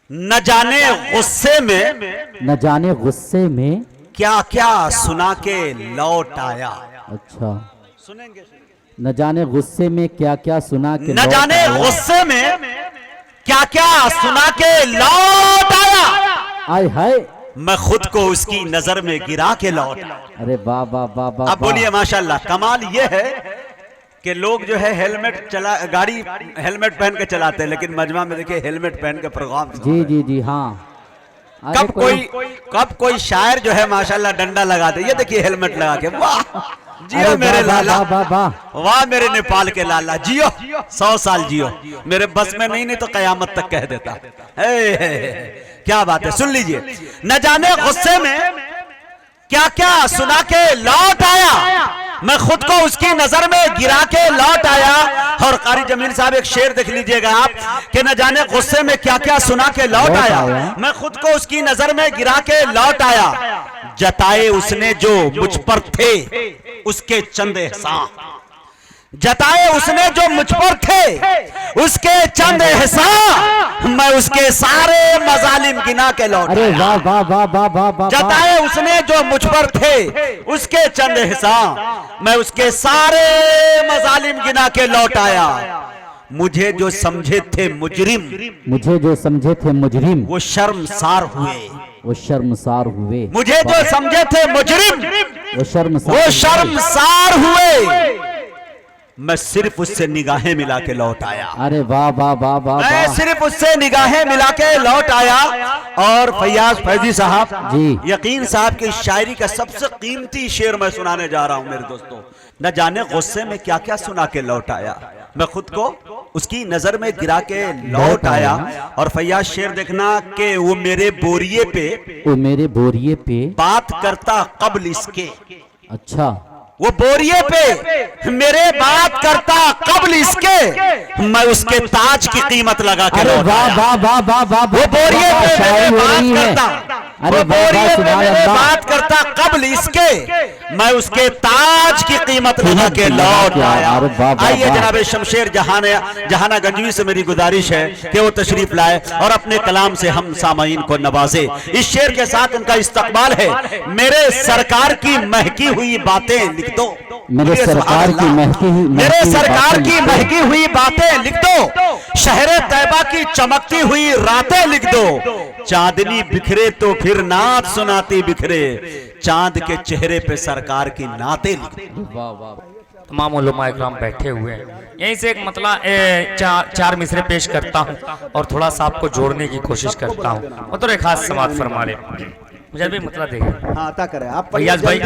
न जाने गुस्से में क्या क्या सुना के लौट आया। अच्छा, सुनेंगे। न जाने गुस्से में क्या क्या सुना के न जाने गुस्से में क्या क्या सुना के लौट आया। आय हाय, मैं खुद को उसकी नजर में गिरा के लौट आया। अरे वाह वाह वाह वाह। अब बोलिए माशाल्लाह। कमाल ये है कि लोग जो है गाड़ी हेलमेट पहन के चलाते हैं, लेकिन मजमा में देखिए हेलमेट पहन के प्रोग्राम। जी जी जी हाँ। कब कोई शायर जो है माशाल्लाह डंडा लगा दे, ये देखिए हेलमेट लगा के। वाह जियो मेरे लाला, वाह मेरे नेपाल के लाला, जियो 100 साल जियो। मेरे बस में नहीं तो कयामत तक कह देता। क्या बात है, सुन लीजिए। न जाने गुस्से में क्या क्या सुना के लौट आया, मैं खुद को उसकी नजर में गिरा के लौट आया। और कारी जमील साहब एक शेर देख लीजिएगा आप कि न जाने गुस्से में क्या क्या सुना के लौट आया, मैं खुद को उसकी नजर में गिरा के लौट आया। जताए उसने जो मुझ पर थे उसके चंद एहसान, जताए उसने जो मुझ पर थे उसके चंद एहसान, मैं उसके सारे मजालिम गिना के लौट आया। वाह वाह वाह वाह वाह वाह। जताए उसने जो मुझ पर थे उसके चंद एहसान, मैं उसके सारे मजालिम गिना के लौट आया। मुझे जो समझे थे मुजरिम, वो शर्मसार हुए। मुझे जो समझे थे मुजरिम, वो शर्मसार हुए। मैं सिर्फ उससे निगाहें मिला के लौट आया। अरे वाह वाह वाह वाह। मैं सिर्फ उससे निगाहें मिला के लौट आया। और फैयाज फैजी साहब जी, यकीन साहब की शायरी का सबसे कीमती शेर मैं सुनाने जा रहा हूं मेरे दोस्तों। न जाने गुस्से में क्या क्या सुना के लौट आया, मैं खुद को उसकी नजर में गिरा के लौट आया। और फैयाज शेर देखना कि वो मेरे बोरिए पे बात करता कब्ल इसके। अच्छा, वो बोरिए पे मेरे बात करता कब्ल इसके, मैं उसके ताज की कीमत लगा के लौट आया। वाह वाह वाह वाह। वो बोरिए पे मेरे बात करता, वो बोरिए पे मेरे बात करता कब्ल इसके, मैं उसके ताज की कीमत लगा के लौट आया। आइए जनाब शमशेर जहाना गंजवी से मेरी गुजारिश है कि वो तशरीफ लाए और अपने कलाम से हम सामाईन को नवाजे। इस शेर के साथ उनका इस्तकबाल है। मेरे सरकार की महकी हुई बातें लिख दो, मेरे सरकार की महकी हुई बातें लिख दो, शहरे तैयबा की चमकती हुई रातें लिख दो। चांदनी बिखरे तो फिर नात सुनाती बिखरे, चांद के चेहरे पे सरकार की नातें लिख दो। वाह वाह। तमाम उलमा इकराम बैठे हुए हैं। यहीं से एक मतलब चार मिसरे पेश करता हूँ और थोड़ा सा आपको जोड़ने की कोशिश करता हूँ। मतलब एक खास समाज फरमा ले, मुझे भी मतलब देगा। हाँ अता करें आप फैयाज भाई।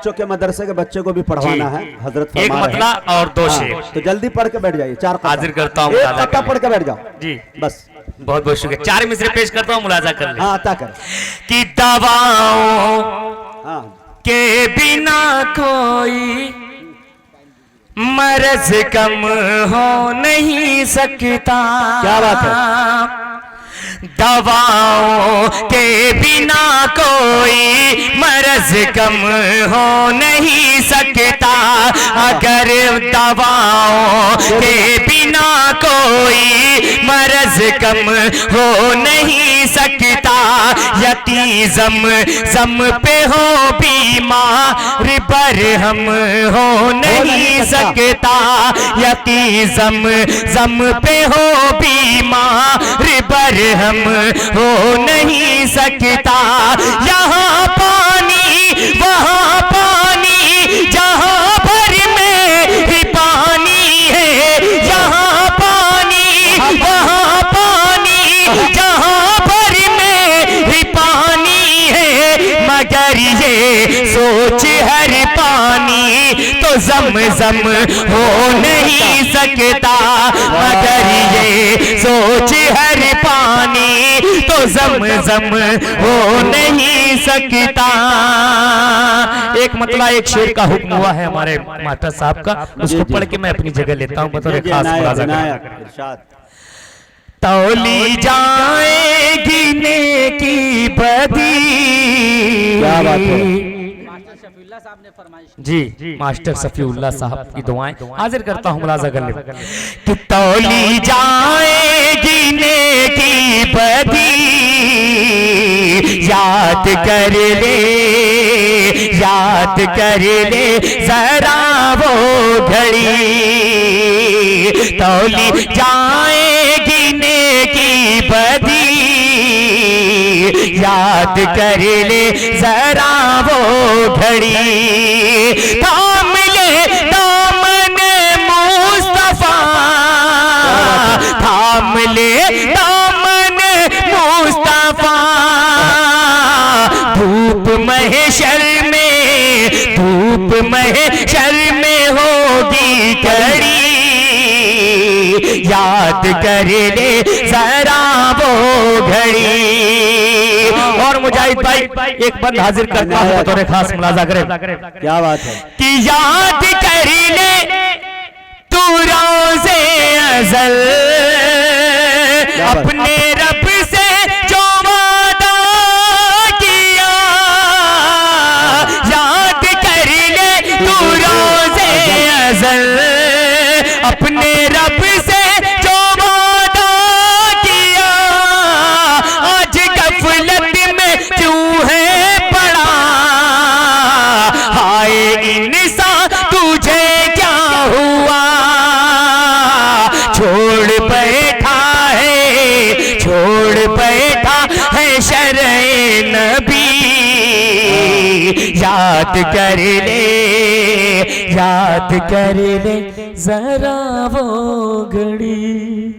चूंकि मदरसे के बच्चे को भी पढ़वाना है, हजरत एक मतलब और दो शेर, तो जल्दी पढ़ के बैठ जाइए। 4 हाजिर करता हूँ, पढ़ के बैठ जाओ जी। बस बहुत बहुत शुक्रिया। 4 मिसरे पेश करता हूँ, मुलाजा कर ले। हाँ अता करें। कि दवाओं के बिना कोई मर्ज कम हो नहीं सकता। क्या बात है। दवाओं के बिना कोई मर्ज कम हो नहीं सकता। अगर दवाओं के बिना कोई मर्ज कम हो नहीं सकता। यतीम पे हो बीमार बरहम हो नहीं सकता। यतीम पे हो बीमार बरहम हो नहीं सकता। यहाँ पानी वहाँ पानी, जहाँ भर में ही पानी है। यहाँ पानी वहाँ पानी, जहाँ भर में ही पानी है। मगर ये सोच हर पानी तो ज़म-ज़म हो नहीं सकता। मगर ये सोच हर पानी तो ज़म-ज़म हो नहीं सकता। एक मतलब एक शेर का हुक्म हुआ है हमारे मास्टर साहब का, उसको पढ़ के मैं अपनी जगह लेता हूँ। बतौर खास मुलाज़ा तौली जाएगी नेकी बदी। क्या बात है। जी मास्टर सफीउल्लाह साहब की दुआएं हाजिर करता हूँ, मुलाज़ा कर ले। कि तौली जाएगी नेकी बदी, याद कर ले, याद कर ले जरा वो घड़ी, तौली जाएगी नेकी बदी, याद कर ले जरा वो घड़ी। थाम ले दामन मुस्तफा, थाम ले दामन मुस्तफा, धूप महशर में, धूप महशर में होगी कड़ी, याद कर ले जरा वो घड़ी। और मुजाहिद भाई एक बंद हाजिर करता हूं, बतौर खास मुलाजा करें। क्या बात है कि याद कर ले तू रोज़े अज़ल अपने रब से जो वादा किया, याद कर ले तू रोज़े अज़ल अपने रब से जो वादा किया, आज गफलत में क्यों है पड़ा, हाय इंसान तुझे क्या हुआ, छोड़ बैठा है, छोड़ बैठा है शरए नबी, याद कर ले, याद कर ले जरा वो घड़ी।